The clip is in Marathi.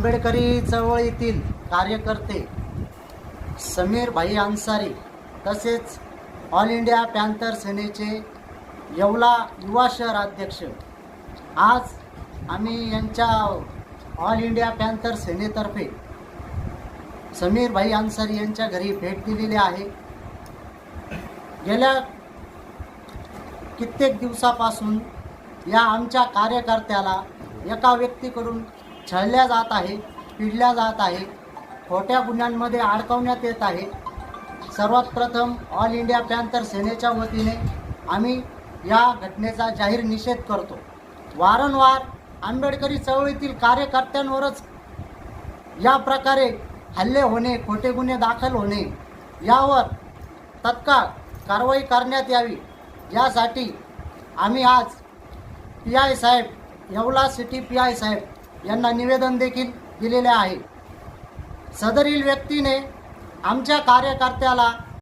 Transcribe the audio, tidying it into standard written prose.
आंबेडकरी चळवळीतील कार्यकर्ते समीर भाई अन्सारी तसेच ऑल इंडिया पॅन्थर सेनेचे येवला युवा शहर अध्यक्ष आज आम्ही यांच्या ऑल इंडिया पॅन्थर सेनेतर्फे समीर भाई अन्सारी यांच्या घरी भेट दिलेली आहे। गेल्या कित्येक दिवसापासून या आमच्या कार्यकर्त्याला एका व्यक्तीकडून छळल्या जात आहे, पिडल्या जात आहे, खोट्या गुन्ह्यांमध्ये अडकवण्यात येत आहे। सर्वात प्रथम ऑल इंडिया पॅन्थर सेनेच्या वतीने आम्ही या घटनेचा जाहीर निषेध करतो। वारंवार आंबेडकरी चळवळीतील कार्यकर्त्यांवरच या प्रकारे हल्ले होणे, खोटे गुन्हे दाखल होणे यावर तत्काळ कारवाई करण्यात यावी यासाठी आम्ही आज PI साहेब, येवला सिटी PI साहेब यांना निवेदन देखील दिलेले आहे। सदरील व्यक्तीने आमच्या कार्यकर्त्याला